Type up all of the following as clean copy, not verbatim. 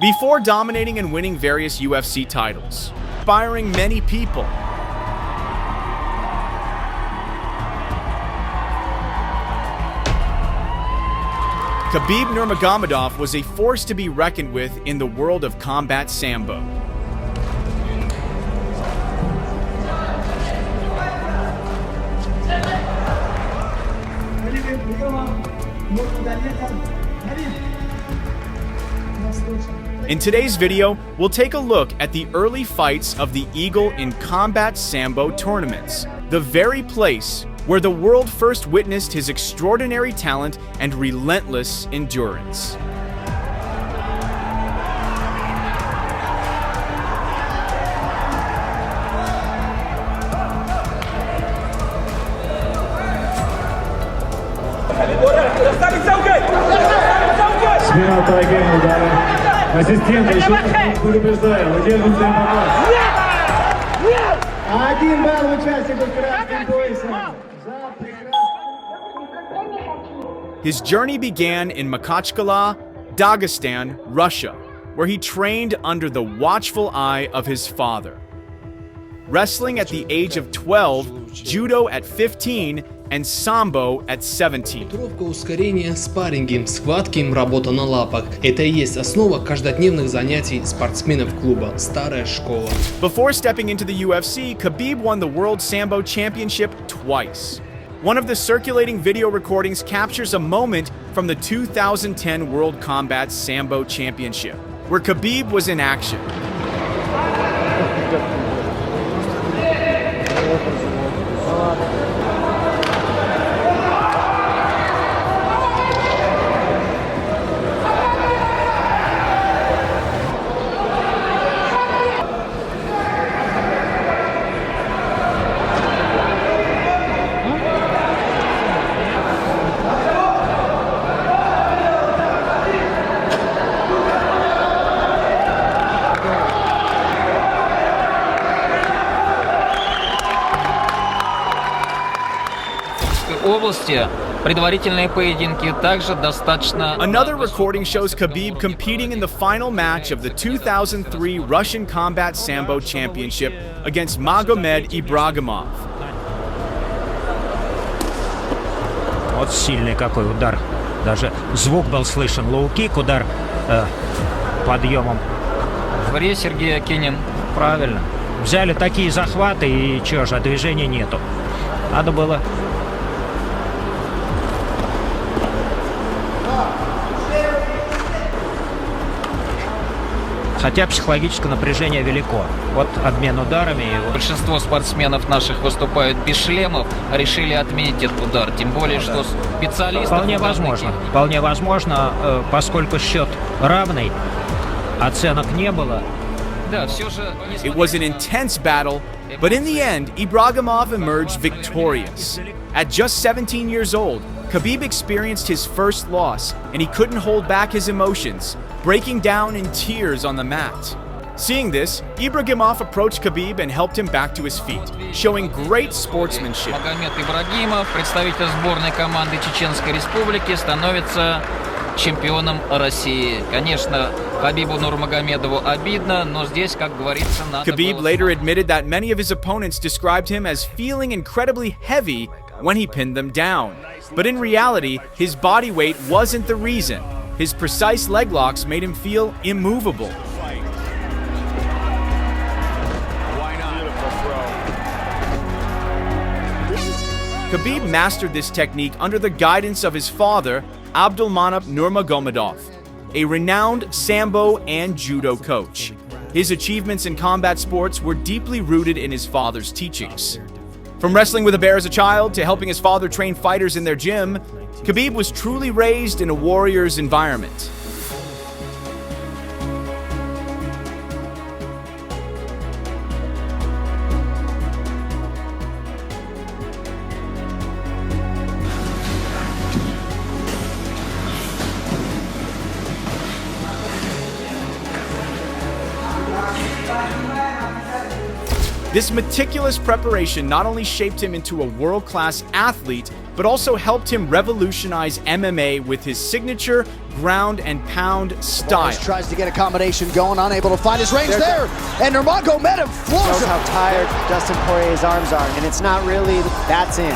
before dominating and winning various UFC titles, inspiring many people. Khabib Nurmagomedov was a force to be reckoned with in the world of Combat Sambo. In today's video, we'll take a look at the early fights of the Eagle in Combat Sambo tournaments, the very place where the world first witnessed his extraordinary talent and relentless endurance. Смена тайгейна удара. Ассистент еще предупреждаю, удерживается информация. Один балл участнику красным поясом. His journey began in Makhachkala, Dagestan, Russia, where he trained under the watchful eye of his father. Wrestling at the age of 12, judo at 15, and sambo at 17. Тренировка, ускорение, спарринги, схватки, работа на лапах – это и есть основа каждодневных занятий спортсменов клуба «Старая школа». Before stepping into the UFC, Khabib won the World Sambo Championship twice. One of the circulating video recordings captures a moment from the 2010 World Combat Sambo Championship, where Khabib was in action. области предварительные поединки также достаточно. Another recording shows Khabib competing in the final match of the 2003 Russian Combat Sambo Championship against Magomed Ibragimov. Вот сильный какой удар. Даже звук был слышен. Лоу-кик, удар подъемом. Вре Сергей Акинин. Правильно. Взяли такие захваты и чё же, движения нету. Надо было... Хотя психологическое напряжение велико. Вот обмен ударами. Большинство спортсменов наших выступают без шлемов, решили отменить этот удар. Тем более, что специалисты... Вполне возможно, поскольку счет равный, оценок не было. Да, все же... It was an intense battle, but in the end, Ibragimov emerged victorious. At just 17 years old, Khabib experienced his first loss, and he couldn't hold back his emotions, breaking down in tears on the mat. Seeing this, Ibragimov approached Khabib and helped him back to his feet, showing great sportsmanship. Магомед Ибрагимов, представитель сборной команды Чеченской Республики, становится чемпионом России. Конечно, Хабибу Нурмагомедову обидно, но здесь, как говорится, надо Khabib later admitted that many of his opponents described him as feeling incredibly heavy when he pinned them down. But in reality, his body weight wasn't the reason. His precise leg locks made him feel immovable. Khabib mastered this technique under the guidance of his father, Abdulmanap Nurmagomedov, a renowned Sambo and Judo coach. His achievements in combat sports were deeply rooted in his father's teachings. From wrestling with a bear as a child to helping his father train fighters in their gym, Khabib was truly raised in a warrior's environment. This meticulous preparation not only shaped him into a world-class athlete, but also helped him revolutionize MMA with his signature ground and pound style. Tries to get a combination going, unable to find his range there. And Nurmagomedov floors Shows him. how tired Dustin Poirier's arms are, and it's not really, that's in.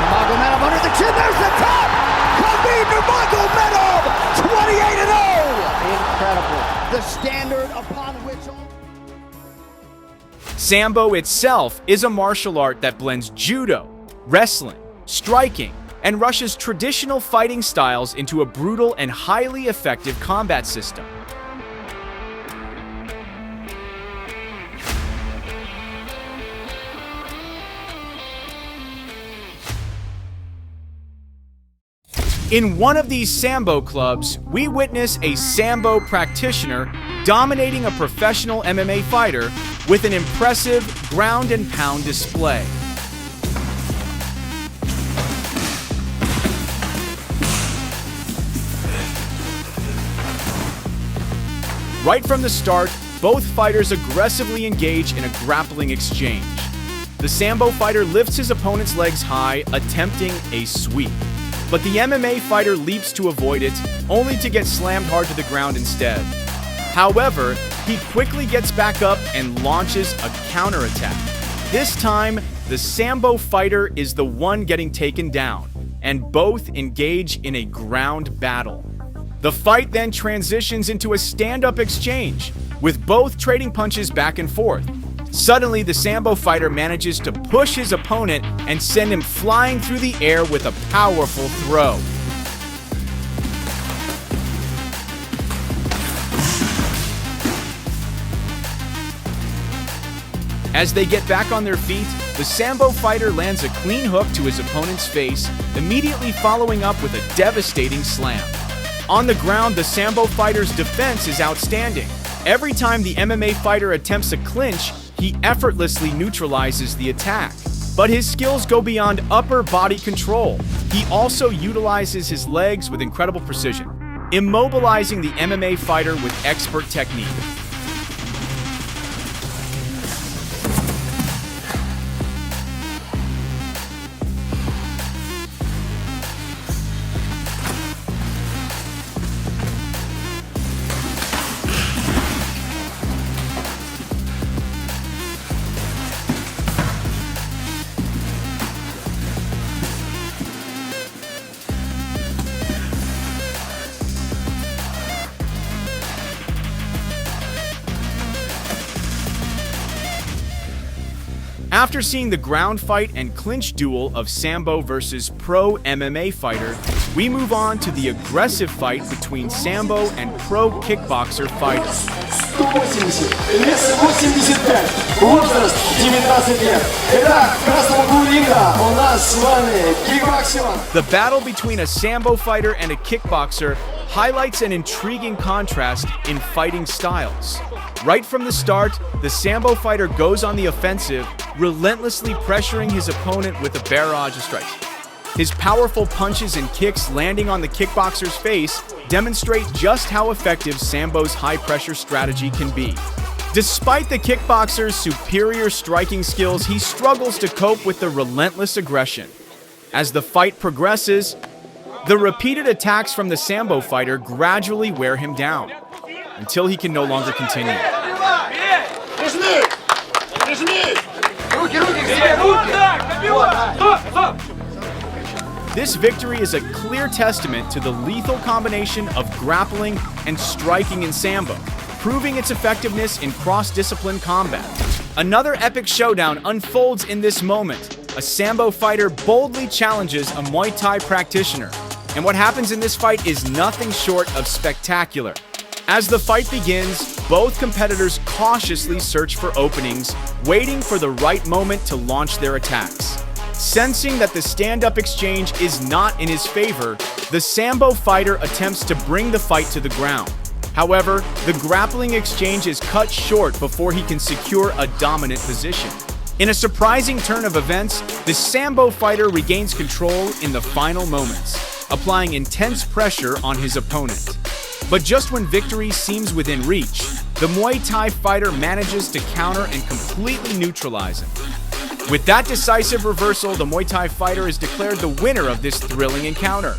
Nurmagomedov under the chin, there's the top! Khabib Nurmagomedov, 28-0! Incredible. The standard upon which... Sambo itself is a martial art that blends judo, wrestling, striking, and Russia's traditional fighting styles into a brutal and highly effective combat system. In one of these Sambo clubs, we witness a Sambo practitioner dominating a professional MMA fighter with an impressive ground and pound display. Right from the start, both fighters aggressively engage in a grappling exchange. The Sambo fighter lifts his opponent's legs high, attempting a sweep. But the MMA fighter leaps to avoid it, only to get slammed hard to the ground instead. However, he quickly gets back up and launches a counterattack. This time, the Sambo fighter is the one getting taken down, and both engage in a ground battle. The fight then transitions into a stand-up exchange, with both trading punches back and forth. Suddenly, the Sambo fighter manages to push his opponent and send him flying through the air with a powerful throw. As they get back on their feet, the Sambo fighter lands a clean hook to his opponent's face, immediately following up with a devastating slam. On the ground, the Sambo fighter's defense is outstanding. Every time the MMA fighter attempts a clinch, he effortlessly neutralizes the attack. But his skills go beyond upper body control. He also utilizes his legs with incredible precision, immobilizing the MMA fighter with expert technique. After seeing the ground fight and clinch duel of Sambo versus pro MMA fighter, we move on to the aggressive fight between Sambo and pro kickboxer fighter. 180, вес 85, возраст 19 лет. Итак, в красном углу ринга у нас с вами kickboxing. The battle between a Sambo fighter and a kickboxer highlights an intriguing contrast in fighting styles. Right from the start, the Sambo fighter goes on the offensive, relentlessly pressuring his opponent with a barrage of strikes. His powerful punches and kicks landing on the kickboxer's face demonstrate just how effective Sambo's high-pressure strategy can be. Despite the kickboxer's superior striking skills, he struggles to cope with the relentless aggression. As the fight progresses, the repeated attacks from the Sambo fighter gradually wear him down, until he can no longer continue. This victory is a clear testament to the lethal combination of grappling and striking in Sambo, proving its effectiveness in cross-discipline combat. Another epic showdown unfolds in this moment. A Sambo fighter boldly challenges a Muay Thai practitioner, and what happens in this fight is nothing short of spectacular. As the fight begins, both competitors cautiously search for openings, waiting for the right moment to launch their attacks. Sensing that the stand-up exchange is not in his favor, the Sambo fighter attempts to bring the fight to the ground. However, the grappling exchange is cut short before he can secure a dominant position. In a surprising turn of events, the Sambo fighter regains control in the final moments, applying intense pressure on his opponent. But just when victory seems within reach, the Muay Thai fighter manages to counter and completely neutralize him. With that decisive reversal, the Muay Thai fighter is declared the winner of this thrilling encounter.